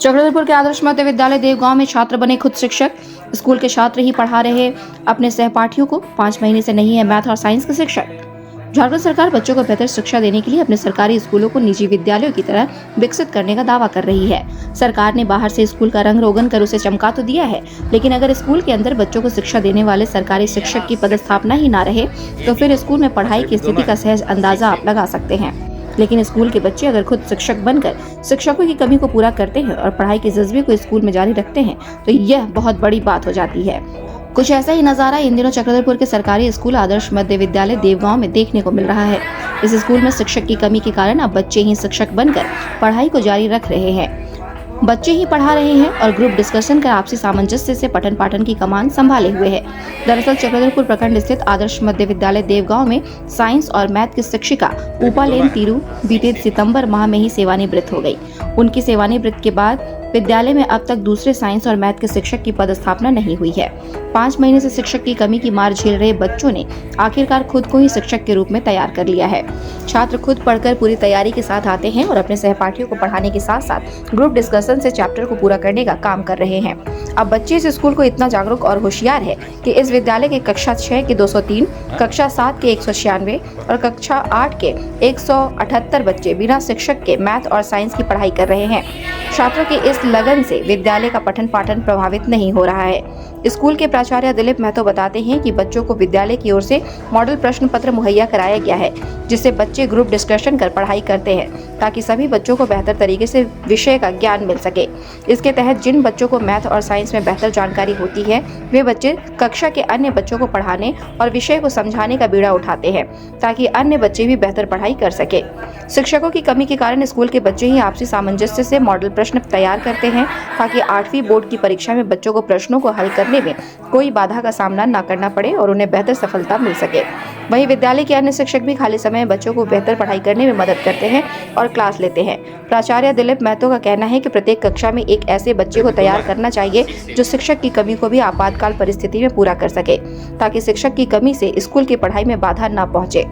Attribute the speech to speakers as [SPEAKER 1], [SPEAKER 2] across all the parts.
[SPEAKER 1] चक्रधरपुर के आदर्श मध्य विद्यालय देवगांव में छात्र बने खुद शिक्षक। स्कूल के छात्र ही पढ़ा रहे अपने सहपाठियों को। 5 महीने से नहीं है मैथ और साइंस के शिक्षक। झारखंड सरकार बच्चों को बेहतर शिक्षा देने के लिए अपने सरकारी स्कूलों को निजी विद्यालयों की तरह विकसित करने का दावा कर रही है। सरकार ने बाहर से स्कूल का रंग रोगन कर उसे चमका तो दिया है, लेकिन अगर स्कूल के अंदर बच्चों को शिक्षा देने वाले सरकारी शिक्षक की पदस्थापना ही ना रहे तो फिर स्कूल में पढ़ाई की स्थिति का सहज अंदाजा आप लगा सकते हैं। लेकिन स्कूल के बच्चे अगर खुद शिक्षक बनकर शिक्षकों की कमी को पूरा करते हैं और पढ़ाई के जज्बे को स्कूल में जारी रखते हैं तो यह बहुत बड़ी बात हो जाती है। कुछ ऐसा ही नजारा इन दिनों चक्रधरपुर के सरकारी स्कूल आदर्श मध्य विद्यालय देवगांव में देखने को मिल रहा है। इस स्कूल में शिक्षक की कमी के कारण अब बच्चे ही शिक्षक बनकर पढ़ाई को जारी रख रहे हैं। बच्चे ही पढ़ा रहे हैं और ग्रुप डिस्कशन कर आपसी सामंजस्य से पठन पाठन की कमान संभाले हुए है। दरअसल चक्रधरपुर प्रखंड स्थित आदर्श मध्य विद्यालय देवगांव में साइंस और मैथ की शिक्षिका उपालेन तीरू बीते सितंबर माह में ही सेवानिवृत्त हो गई। उनकी सेवानिवृत्ति के बाद विद्यालय में अब तक दूसरे साइंस और मैथ के शिक्षक की पदस्थापना नहीं हुई है। 5 महीने से शिक्षक की कमी की मार झेल रहे बच्चों ने आखिरकार खुद को ही शिक्षक के रूप में तैयार कर लिया है। छात्र खुद पढ़कर पूरी तैयारी के साथ आते हैं और अपने सहपाठियों को पढ़ाने के साथ साथ ग्रुप डिस्कशन से चैप्टर को पूरा करने का काम कर रहे हैं। अब बच्चे इस स्कूल को इतना जागरूक और होशियार है कि इस विद्यालय के कक्षा 6 के 203, कक्षा 7 के 196 और कक्षा 8 के 178 बच्चे बिना शिक्षक के मैथ और साइंस की पढ़ाई कर रहे हैं। छात्रों के इस लगन से विद्यालय का पठन पाठन प्रभावित नहीं हो रहा है। स्कूल के प्राचार्य दिलीप महतो बताते हैं कि बच्चों को विद्यालय की ओर से मॉडल प्रश्न पत्र मुहैया कराया गया है, जिससे बच्चे ग्रुप डिस्कशन कर पढ़ाई करते हैं ताकि सभी बच्चों को बेहतर तरीके से विषय का ज्ञान मिल सके। इसके तहत जिन बच्चों को मैथ और साइंस में बेहतर जानकारी होती है वे बच्चे कक्षा के अन्य बच्चों को पढ़ाने और विषय को समझाने का बीड़ा उठाते हैं ताकि अन्य बच्चे भी बेहतर पढ़ाई कर सके। शिक्षकों की कमी के कारण स्कूल के बच्चे ही आपसी सामंजस्य से मॉडल प्रश्न तैयार करते हैं ताकि 8वीं बोर्ड की परीक्षा में बच्चों को प्रश्नों को हल करने में कोई बाधा का सामना न करना पड़े और उन्हें बेहतर सफलता मिल सके। वहीं विद्यालय के अन्य शिक्षक भी खाली समय में बच्चों को बेहतर पढ़ाई करने में मदद करते हैं और क्लास लेते हैं। प्राचार्य दिलीप महतो का कहना है कि प्रत्येक कक्षा में एक ऐसे बच्चे को तैयार करना चाहिए जो शिक्षक की कमी को भी आपातकाल परिस्थिति में पूरा कर सके ताकि शिक्षक की कमी से स्कूल की पढ़ाई में बाधा न पहुंचे।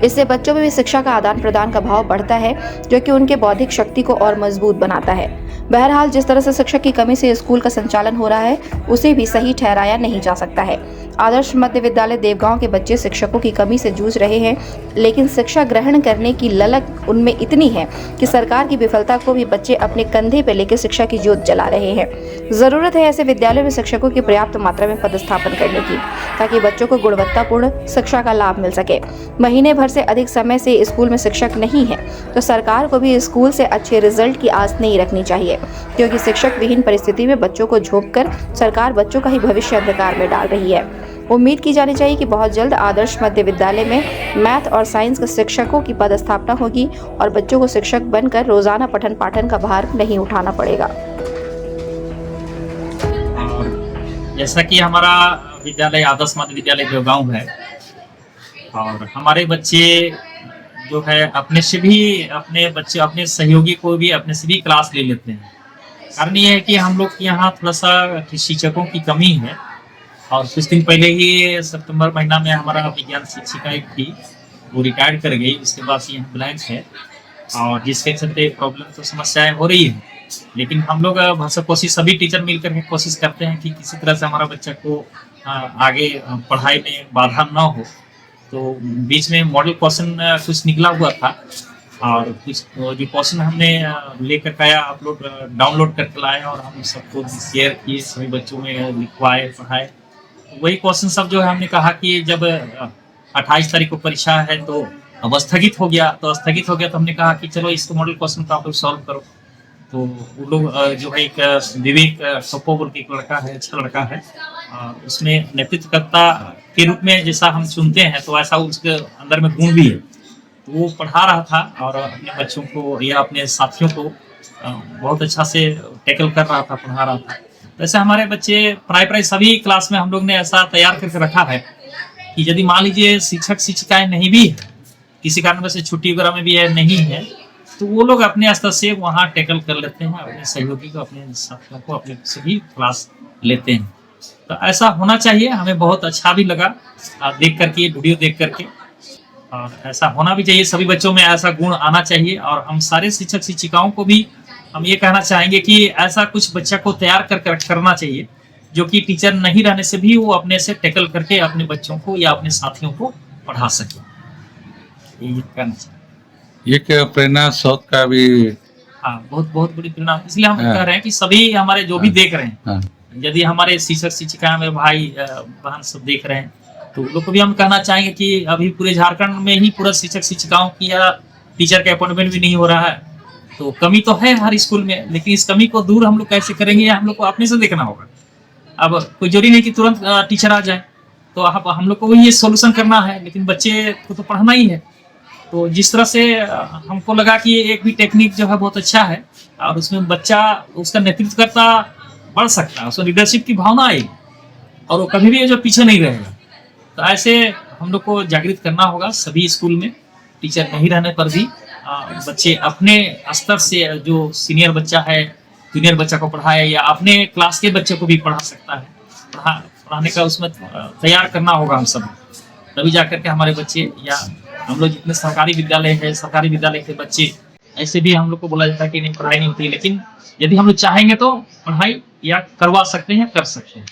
[SPEAKER 1] इससे बच्चों में भी शिक्षा का आदान प्रदान का भाव बढ़ता है जो कि उनके बौद्धिक शक्ति को और मजबूत बनाता है। बहरहाल जिस तरह से शिक्षक की कमी से स्कूल का संचालन हो रहा है उसे भी सही ठहराया नहीं जा सकता है। आदर्श मध्य विद्यालय देवगांव के बच्चे शिक्षकों की कमी से जूझ रहे हैं, लेकिन शिक्षा ग्रहण करने की ललक उनमें इतनी है कि सरकार की विफलता को भी बच्चे अपने कंधे पर लेकर शिक्षा की ज्योत जला रहे हैं। जरूरत है ऐसे विद्यालयों में शिक्षकों की पर्याप्त मात्रा में पदस्थापन करने की ताकि बच्चों को गुणवत्तापूर्ण शिक्षा का लाभ मिल सके। महीने भर से अधिक समय से स्कूल में शिक्षक नहीं है तो सरकार को भी स्कूल से अच्छे रिजल्ट की आस नहीं रखनी चाहिए, क्योंकि शिक्षक विहीन परिस्थिति में बच्चों को झोंककर सरकार बच्चों का ही भविष्य अंधकार में डाल रही है। उम्मीद की जानी चाहिए कि बहुत जल्द आदर्श मध्य विद्यालय में मैथ और साइंस के शिक्षकों की पदस्थापना होगी और बच्चों को शिक्षक बनकर रोजाना पठन पाठन का भार नहीं उठाना पड़ेगा।
[SPEAKER 2] और जैसा कि हमारा विद्यालय आदर्श मध्य विद्यालय देवगांव है और हमारे बच्चे जो है अपने से भी अपने बच्चे अपने सहयोगी को भी अपने से भी क्लास ले लेते हैं। कारण ये है कि हम लोग यहाँ थोड़ा सा शिक्षकों की कमी है और कुछ दिन पहले ही सितंबर महीना में हमारा विज्ञान शिक्षिका एक थी, वो रिटायर्ड कर गई। उसके बाद से यहाँ ब्लैंक है और जिसके चलते प्रॉब्लम तो समस्याएं हो रही है, लेकिन हम लोग कोशिश सभी टीचर मिलकर के कोशिश करते हैं कि किसी तरह से हमारा बच्चा को आगे पढ़ाई में बाधा न हो। तो बीच में मॉडल क्वेश्चन कुछ निकला हुआ था और कुछ जो क्वेश्चन हमने लेकर आया अपलोड डाउनलोड करके लाए और हम सबको शेयर किए, सभी बच्चों में लिखवाए पढ़ाए। वही क्वेश्चन सब जो है हमने कहा कि जब 28 तारीख को परीक्षा है तो अब स्थगित हो गया तो हमने कहा कि चलो इसको मॉडल क्वेश्चन को आप लोग सॉल्व करो। तो वो लोग जो है एक विवेक सप्पो बोल के एक लड़का है, अच्छा लड़का है, उसमें नेतृत्वकर्ता के रूप में जैसा हम चुनते हैं तो ऐसा उसके अंदर में गुण भी है। तो वो पढ़ा रहा था और अपने बच्चों को या अपने साथियों को बहुत अच्छा से टैकल कर रहा था, पढ़ा रहा था। वैसे हमारे बच्चे प्राय सभी क्लास में हम लोग ने ऐसा तैयार करके रखा है कि यदि मान लीजिए शिक्षक शिक्षिकाएं नहीं भी है, किसी कारण से छुट्टी वगैरह में भी है नहीं है, तो वो लोग अपने स्तर से वहाँ टैकल कर लेते हैं, अपने सहयोगी को अपने साथियों को अपने से भी क्लास लेते हैं। तो ऐसा होना चाहिए। हमें बहुत अच्छा भी लगा देख करके, वीडियो देख करके, और ऐसा होना भी चाहिए। सभी बच्चों में ऐसा गुण आना चाहिए और हम सारे शिक्षक शिक्षिकाओं को भी हम ये कहना चाहेंगे कि ऐसा कुछ बच्चा को तैयार करना चाहिए जो कि टीचर नहीं रहने से भी वो अपने से टैकल करके अपने बच्चों को या अपने साथियों को पढ़ा सके। ये कहना चाहिए।
[SPEAKER 3] एक प्रेरणा स्रोत का भी।
[SPEAKER 2] हाँ, बहुत बहुत बड़ी प्रेरणा, इसलिए हम
[SPEAKER 3] हाँ।
[SPEAKER 2] कह रहे हैं कि सभी हमारे जो भी देख रहे हैं,
[SPEAKER 3] हाँ,
[SPEAKER 2] यदि हमारे शिक्षक शिक्षिका में भाई बहन सब देख रहे हैं, तो लोग को भी हम कहना चाहेंगे कि अभी पूरे झारखंड में ही पूरा शिक्षक शिक्षिकाओं की या टीचर का अपॉइंटमेंट भी नहीं हो रहा है। तो कमी तो है हर स्कूल में, लेकिन इस कमी को दूर हम लोग कैसे करेंगे, हम लोग को अपने से देखना होगा। अब कोई जरूरी नहीं कि तुरंत टीचर आ जाए, तो हम लोग को ये सोल्यूशन करना है, लेकिन बच्चे को तो पढ़ना ही है। तो जिस तरह से हमको लगा कि एक भी टेक्निक जो है बहुत अच्छा है और उसमें बच्चा उसका नेतृत्व करता बढ़ सकता है, उसको लीडरशिप की भावना आएगी और वो कभी भी जो पीछे नहीं रहेगा। तो ऐसे हम लोग को जागृत करना होगा सभी स्कूल में, टीचर नहीं रहने पर भी बच्चे अपने स्तर से जो सीनियर बच्चा है जूनियर बच्चा को पढ़ाए या अपने क्लास के बच्चे को भी पढ़ा सकता है, पढ़ाने का उसमें तैयार करना होगा हम सब, तभी जाकर के हमारे बच्चे या हम लोग जितने सरकारी विद्यालय है, सरकारी विद्यालय के बच्चे, ऐसे भी हम लोग को बोला जाता है कि नहीं पढ़ाई नहीं होती, लेकिन यदि हम लोग चाहेंगे तो पढ़ाई या करवा सकते हैं, कर सकते हैं।